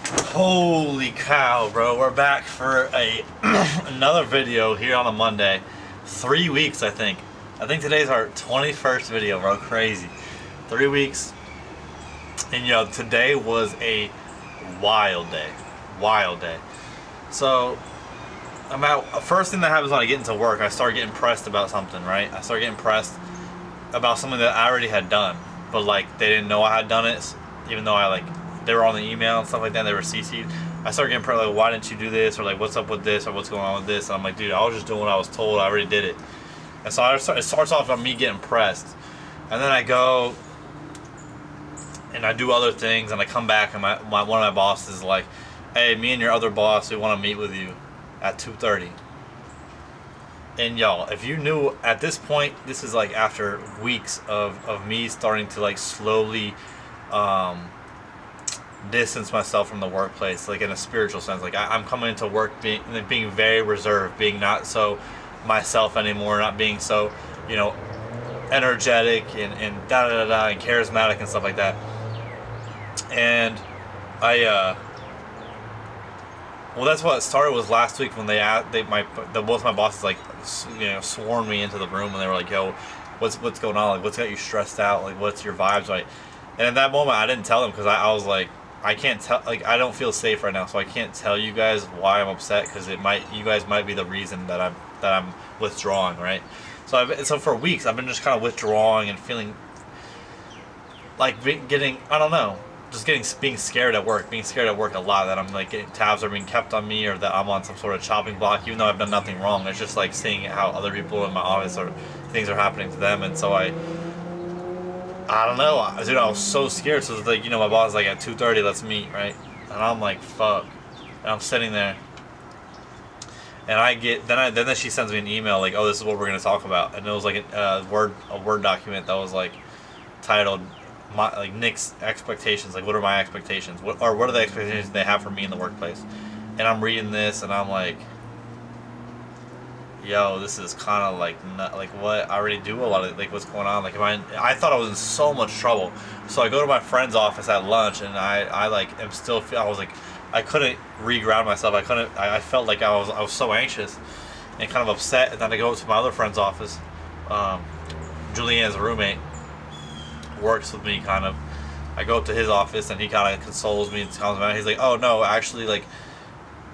Holy cow, bro. We're back for another video here on a Monday. 3 weeks, I think. I think today's our 21st video, bro. Crazy. 3 weeks. And today was a wild day. Wild day. So, first thing that happens when I get into work, I start getting pressed about something, right? I start getting pressed about something that I already had done. But, they didn't know I had done it, even though they were on the email and stuff like that. They were CC'd. I started getting pressed, why didn't you do this? Or, what's up with this? Or what's going on with this? And I'm like, dude, I was just doing what I was told. I already did it. And so it starts off on me getting pressed. And then I go and I do other things. And I come back and one of my bosses is like, hey, me and your other boss, we want to meet with you at 2:30. And y'all, if you knew at this point, this is after weeks of me starting to slowly distance myself from the workplace, in a spiritual sense. I'm coming into work being very reserved, being not so myself anymore, not being so, energetic and da da da da and charismatic and stuff like that. And well, that's what it started was last week when both my bosses sworn me into the room and they were like, yo, what's going on? What's got you stressed out? What's your vibes like? And at that moment I didn't tell them because I was like, I can't tell, I don't feel safe right now, so I can't tell you guys why I'm upset because you guys might be the reason that I'm withdrawing, right? So for weeks I've been just kind of withdrawing and feeling getting, I don't know, just being scared at work, a lot, that I'm getting tabs are being kept on me or that I'm on some sort of chopping block, even though I've done nothing wrong. It's just seeing how other people in my office or things are happening to them, and so I don't know, dude. I was so scared. So it's my boss is at 2:30, let's meet, right? And I'm like, fuck. And I'm sitting there, and then she sends me an email oh, this is what we're gonna talk about, and it was a word document that was titled Nick's expectations. What are my expectations? What are the expectations they have for me in the workplace? And I'm reading this, and I'm like, yo, this is kind of what I already do a lot of what's going on. I thought I was in so much trouble. So I go to my friend's office at lunch, and I am still I was I couldn't re-ground myself. I felt like I was so anxious and kind of upset. And then I go to my other friend's office. Julianne's roommate works with me kind of. I go up to his office, and he kind of consoles me and tells me, he's like, oh no, actually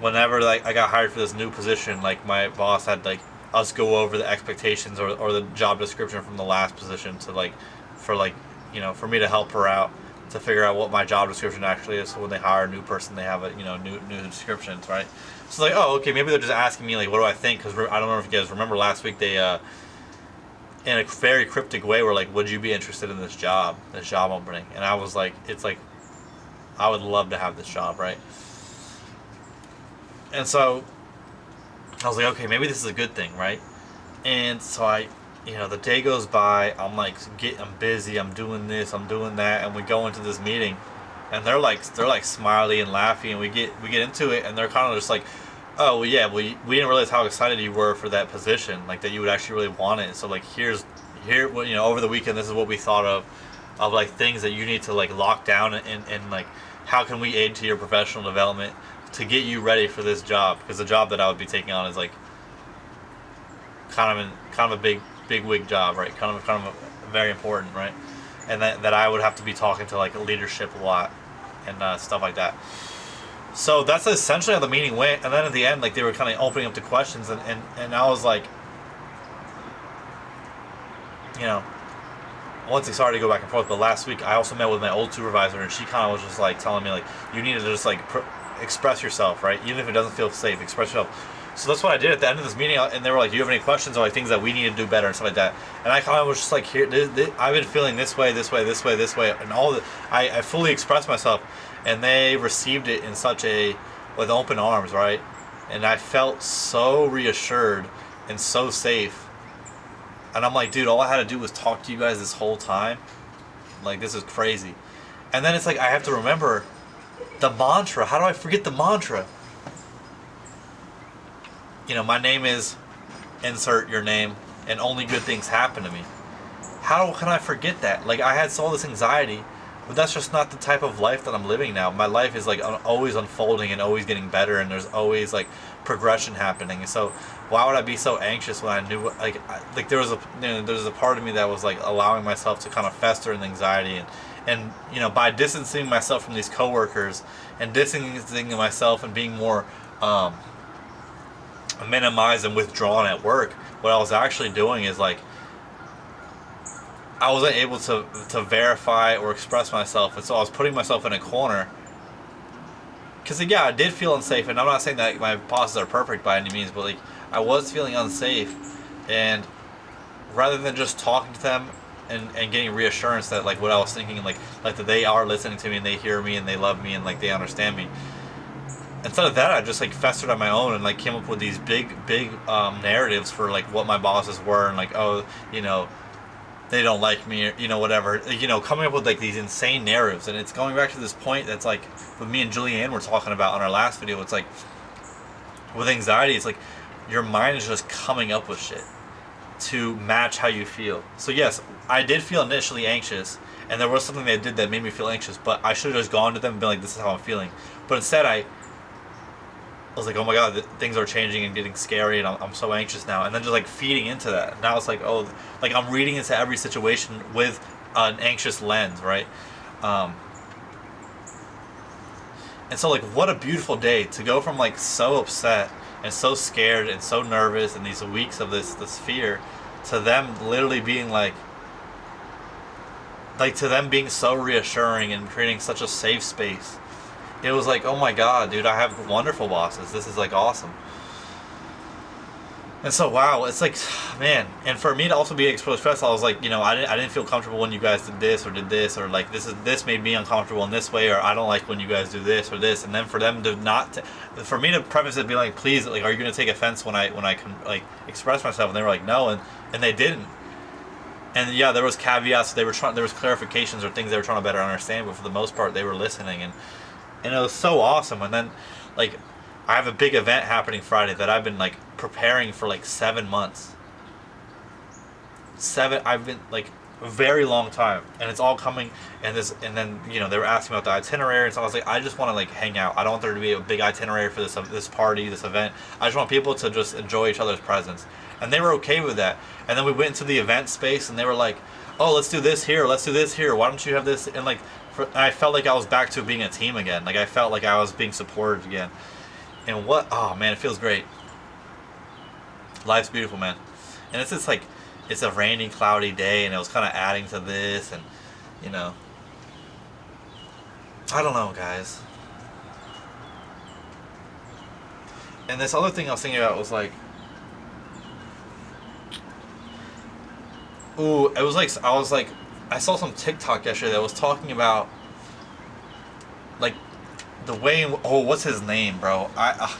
whenever I got hired for this new position, my boss had us go over the expectations or the job description from the last position to for me to help her out to figure out what my job description actually is, so when they hire a new person they have a new descriptions, right? So oh, okay, maybe they're just asking me what do I think, because I don't know if you guys remember last week they in a very cryptic way were would you be interested in this job opening? And I was I would love to have this job, right? And so I was okay, maybe this is a good thing, right? And so the day goes by. I'm busy. I'm doing this. I'm doing that, and we go into this meeting, and they're smiley and laughing, and we get into it, and they're kind of just oh well, yeah, we didn't realize how excited you were for that position, that you would actually really want it. So here, over the weekend, this is what we thought of things that you need to lock down and how can we aid to your professional development to get you ready for this job, because the job that I would be taking on is kind of a big wig job, right? Kind of very important, right? And that I would have to be talking to leadership a lot and stuff like that. So that's essentially how the meeting went. And then at the end, they were kind of opening up to questions, and I was once they started to go back and forth. But last week I also met with my old supervisor, and she kind of was just telling me you need to just express yourself, right? Even if it doesn't feel safe, express yourself. So that's what I did at the end of this meeting, and they were do you have any questions or things that we need to do better and stuff like that? And I kind of was just here, I've been feeling this way, and I fully expressed myself, and they received it in with open arms, right? And I felt so reassured and so safe. And I'm dude, all I had to do was talk to you guys this whole time. This is crazy. And then it's I have to remember the mantra. How do I forget the mantra? My name is, insert your name, and only good things happen to me. How can I forget that? I had all this anxiety But that's just not the type of life that I'm living now. My life is like always unfolding and always getting better, and there's always like progression happening. And so, why would I be so anxious when I knew like there was a there's a part of me that was like allowing myself to kind of fester in anxiety, and by distancing myself from these coworkers and distancing myself and being more minimized and withdrawn at work, what I was actually doing is like I wasn't able to verify or express myself, and so I was putting myself in a corner. Because yeah, I did feel unsafe, and I'm not saying that my bosses are perfect by any means, but like I was feeling unsafe, and rather than just talking to them and getting reassurance that like what I was thinking, like that they are listening to me and they hear me and they love me and like they understand me. Instead of that, I just like festered on my own and like came up with these big narratives for like what my bosses were, and like, oh, they don't like me, or whatever, coming up with like these insane narratives. And it's going back to this point that's like what me and Julianne were talking about on our last video. It's like with anxiety, it's like your mind is just coming up with shit to match how you feel. So yes, I did feel initially anxious, and there was something they did that made me feel anxious, but I should have just gone to them and been like, this is how I'm feeling. But instead I was like, oh my god, things are changing and getting scary, and I'm so anxious now. And then just like feeding into that. Now it's like, oh, like I'm reading into every situation with an anxious lens, right? And so like, what a beautiful day to go from like so upset and so scared and so nervous and these weeks of this fear, to them literally being like to them being so reassuring and creating such a safe space. It was like, oh my god, dude, I have wonderful bosses. This is like awesome. And so, wow, it's like, man. And for me to also be exposed stress, I was like, I didn't feel comfortable when you guys did this, or like this made me uncomfortable in this way, or I don't like when you guys do this or this. And then for them to not, for me to preface it, be like, please, like, are you gonna take offense when I can like express myself? And they were like, no, and they didn't. And yeah, there was caveats. There was clarifications or things they were trying to better understand, but for the most part, they were listening. And it was so awesome. And then like I have a big event happening Friday that I've been like preparing for like 7 months. I've been like a very long time, and it's all coming. And then they were asking about the itinerary, and so I was like, I just want to like hang out. I don't want there to be a big itinerary for this party, this event. I just want people to just enjoy each other's presence, and they were okay with that. And then we went into the event space, and they were like, oh, let's do this here, let's do this here, why don't you have this? And like I felt like I was back to being a team again. Like I felt like I was being supported again. And oh man, it feels great. Life's beautiful, man. And it's just like, it's a rainy, cloudy day, and it was kind of adding to this, and I don't know, guys. And this other thing I was thinking about was like, it was like, I saw some TikTok yesterday that was talking about like the way, what's his name, bro?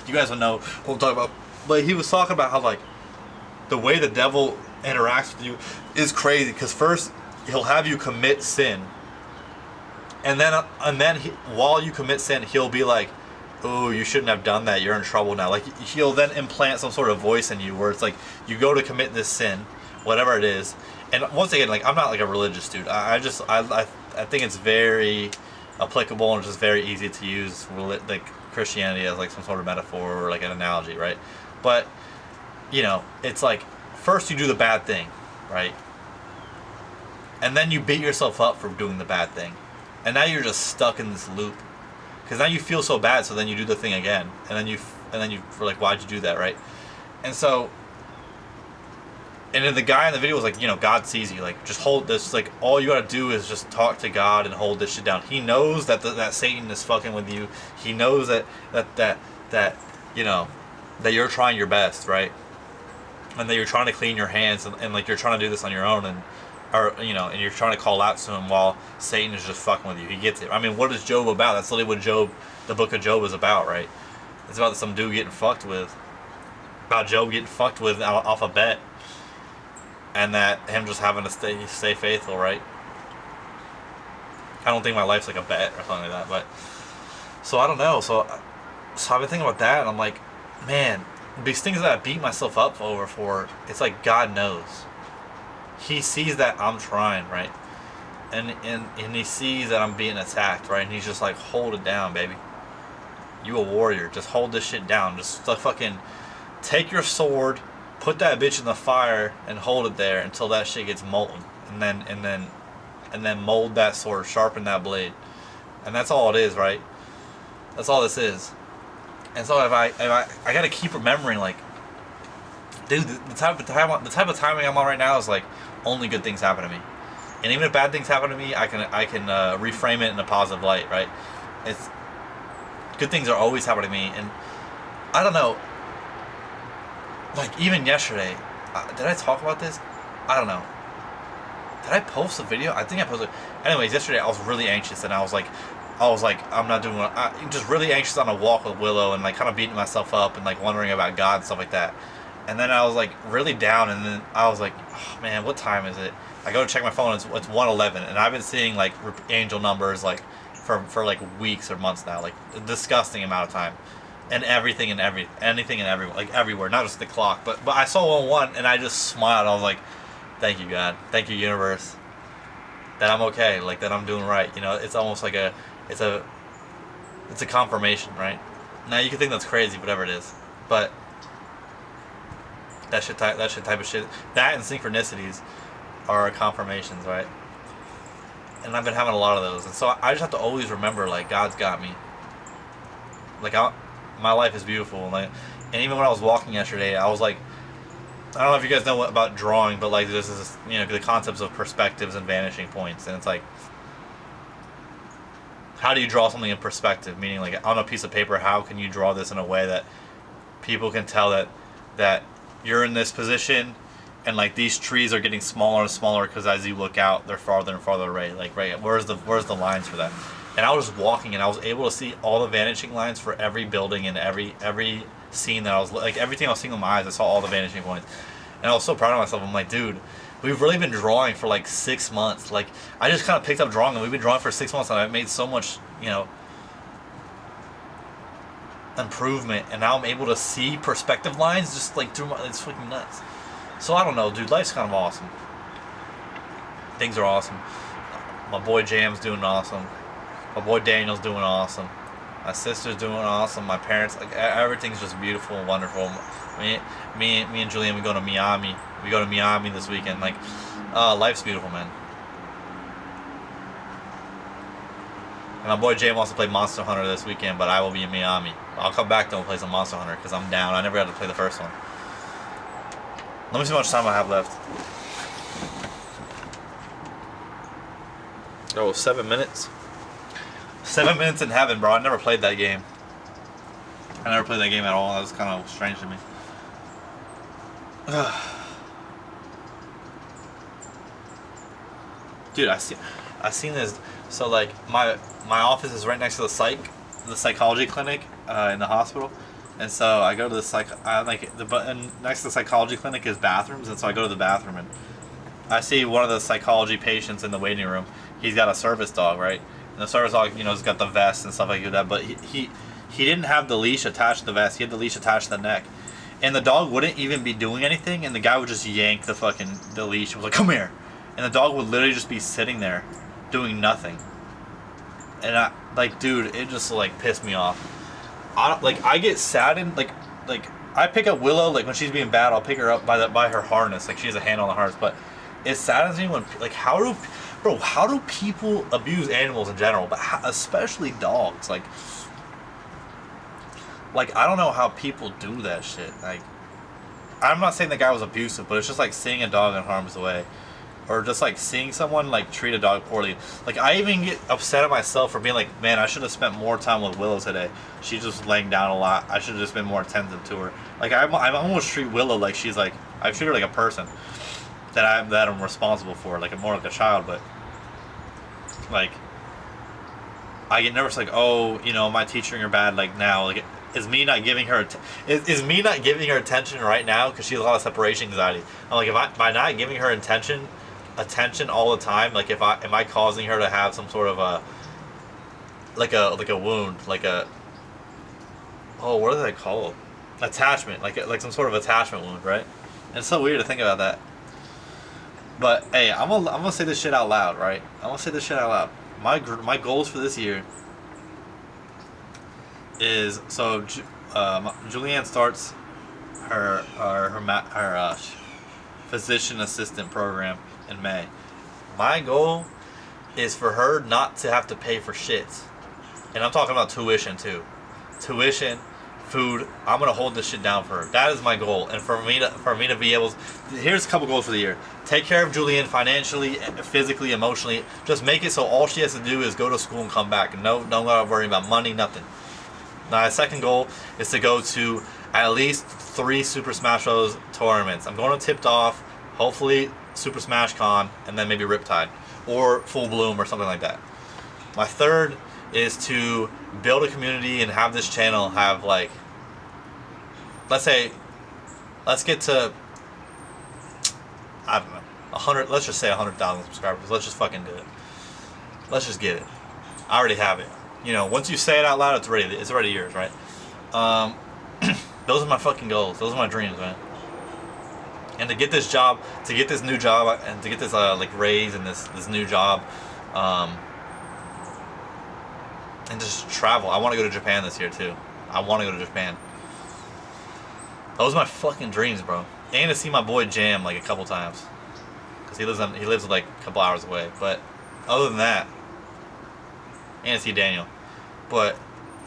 You guys will know what I'm talking about. But he was talking about how like the way the devil interacts with you is crazy, because first he'll have you commit sin, and then while you commit sin, he'll be like, oh, you shouldn't have done that, you're in trouble now. Like he'll then implant some sort of voice in you where it's like, you go to commit this sin, whatever it is. And once again, like, I'm not like a religious dude. I think it's very applicable and just very easy to use like Christianity as like some sort of metaphor or like an analogy, right? But it's like, first you do the bad thing, right? And then you beat yourself up for doing the bad thing, and now you're just stuck in this loop, because now you feel so bad, so then you do the thing again, and then you like, why'd you do that, right? And so, and then the guy in the video was like, God sees you. Like, just hold this. Like, all you gotta do is just talk to God and hold this shit down. He knows that that Satan is fucking with you. He knows that you're trying your best, right? And that you're trying to clean your hands, and like you're trying to do this on your own, and you're trying to call out to him while Satan is just fucking with you. He gets it. I mean, what is Job about? That's literally what the book of Job is about, right? It's about some dude getting fucked with. About Job getting fucked with off a bet. And that him just having to stay faithful, right? I don't think my life's like a bet or something like that, but so I don't know. So I've been thinking about that, and I'm like, man, these things that I beat myself up for, it's like God knows. He sees that I'm trying, right? and he sees that I'm being attacked, right? And he's just like, hold it down, baby. You a warrior. Just hold this shit down. Just like fucking take your sword, put that bitch in the fire, and hold it there until that shit gets molten, and then mold that sword, sharpen that blade, and that's all it is, right? That's all this is. And so if I gotta keep remembering, like, dude, the type of timing I'm on right now is like only good things happen to me, and even if bad things happen to me, I can reframe it in a positive light, right? It's good things are always happening to me, and I don't know. Like even yesterday, did I talk about this? I don't know. Did I post a video? I think I posted. Anyways, yesterday I was really anxious, and I was like, I'm not doing. Just really anxious on a walk with Willow, and like kind of beating myself up, and like wondering about God and stuff like that. And then I was like really down, and then I was like, oh, man, what time is it? I go to check my phone. It's 1:11, and I've been seeing like angel numbers like for like weeks or months now, like a disgusting amount of time, and anything and everyone, like everywhere, not just the clock. But I saw 1:1, and I just smiled. I was like, thank you, God, thank you, universe, that I'm okay, like that I'm doing right. You know, it's almost like it's a confirmation, right? Now you can think that's crazy, whatever it is, but that type of shit, that and synchronicities are confirmations, right? And I've been having a lot of those, and so I just have to always remember, like, God's got me. Like, my life is beautiful, and even when I was walking yesterday, I was like, I don't know if you guys know about drawing, but like this is, you know, the concepts of perspectives and vanishing points, and it's like, how do you draw something in perspective? Meaning, like on a piece of paper, how can you draw this in a way that people can tell that you're in this position, and like these trees are getting smaller and smaller because as you look out, they're farther and farther away. Like, right, where's the lines for that? And I was walking, and I was able to see all the vanishing lines for every building and every scene that I was like, everything I was seeing with my eyes. I saw all the vanishing points, and I was so proud of myself. I'm like, dude, we've really been drawing for like 6 months. Like, I just kind of picked up drawing, and we've been drawing for 6 months, and I've made so much, you know, improvement, and now I'm able to see perspective lines just like through it's fucking nuts. So I don't know, dude, life's kind of awesome. Things are awesome. My boy Jam's doing awesome. My boy Daniel's doing awesome. My sister's doing awesome. My parents, like, everything's just beautiful and wonderful. Me and Julian, we go to Miami. We go to Miami this weekend. Like, life's beautiful, man. And my boy Jay wants to play Monster Hunter this weekend, but I will be in Miami. I'll come back though and play some Monster Hunter because I'm down. I never had to play the first one. Let me see how much time I have left. Oh, 7 minutes. 7 minutes in heaven, bro. I never played that game. I never played that game at all. That was kind of strange to me. Dude, I seen this. So like my office is right next to the psychology clinic in the hospital, and so I go to the button next to the psychology clinic is bathrooms, and so I go to the bathroom, and I see one of the psychology patients in the waiting room. He's got a service dog, right? And the service dog, you know, has got the vest and stuff like that, but he didn't have the leash attached to the vest. He had the leash attached to the neck. And the dog wouldn't even be doing anything, and the guy would just yank the leash and was like, come here. And the dog would literally just be sitting there doing nothing. And I, like, dude, it just, like, pissed me off. I get saddened, like, I pick up Willow, like, when she's being bad, I'll pick her up by her harness. Like, she has a hand on the harness, but it saddens me when, like, how do people abuse animals in general, but especially dogs? Like, I don't know how people do that shit. Like, I'm not saying the guy was abusive, but it's just like seeing a dog in harm's way, or just like seeing someone like treat a dog poorly. Like, I even get upset at myself for being like, man, I should have spent more time with Willow today. She's just laying down a lot. I should have just been more attentive to her. Like, I almost treat Willow like she's like, I treat her like a person that I'm responsible for, like more like a child. But like, I get nervous, like, oh, you know, am I teaching her bad? Like, now, like, is me not giving her attention right now because she has a lot of separation anxiety? I'm like, by not giving her attention all the time, like, am I causing her to have some sort of a wound, like a, oh, what are they called? Attachment, like some sort of attachment wound, right? And it's so weird to think about that. But hey, I'm gonna say this shit out loud, right? I'm gonna say this shit out loud. My goals for this year is so Julianne starts her physician assistant program in May. My goal is for her not to have to pay for shit, and I'm talking about tuition too. Tuition, food. I'm gonna hold this shit down for her. That is my goal, and for me to be able. Here's a couple goals for the year. Take care of Julianne financially, physically, emotionally. Just make it so all she has to do is go to school and come back, and don't gotta worry about money, nothing. My second goal is to go to at least 3 Super Smash Bros. Tournaments. I'm going to Tipped Off, hopefully Super Smash Con, and then maybe Riptide. Or Full Bloom or something like that. My third is to build a community and have this channel have like, let's get to, I don't know, 100, let's just say 100,000 subscribers. Let's just fucking do it. Let's just get it. I already have it. You know, once you say it out loud, it's already yours, right? Those are my fucking goals. Those are my dreams, man. And to get this job, to get this new job, and to get this like raise and this new job, and just travel. I want to go to Japan this year too. I want to go to Japan. Those are my fucking dreams, bro. And to see my boy Jam like a couple times, cause he lives like a couple hours away. But other than that, and to see Daniel,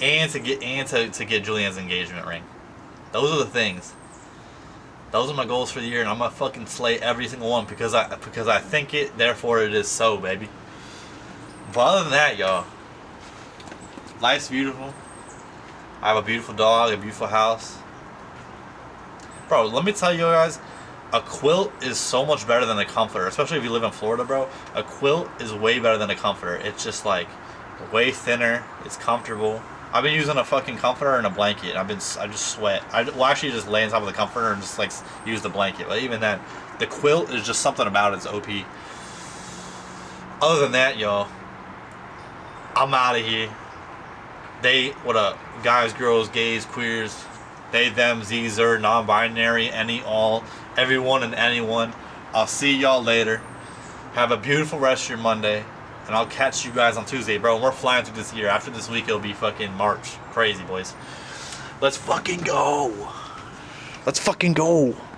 and to get Julianne's engagement ring. Those are the things. Those are my goals for the year, and I'm gonna fucking slay every single one because I think it, therefore it is so, baby. But other than that, y'all, life's beautiful. I have a beautiful dog, a beautiful house. Bro, let me tell you guys, a quilt is so much better than a comforter, especially if you live in Florida, bro. A quilt is way better than a comforter. It's just like way thinner. It's comfortable. I've been using a fucking comforter and a blanket. I just sweat. Actually just lay on top of the comforter and just like use the blanket. But even then, the quilt is just something about it's OP. Other than that, y'all, I'm out of here. What up? Guys, girls, gays, queers, they, them, Z, zer, non-binary, any, all, everyone and anyone. I'll see y'all later. Have a beautiful rest of your Monday. And I'll catch you guys on Tuesday, bro. We're flying through this year. After this week, it'll be fucking March. Crazy, boys. Let's fucking go. Let's fucking go.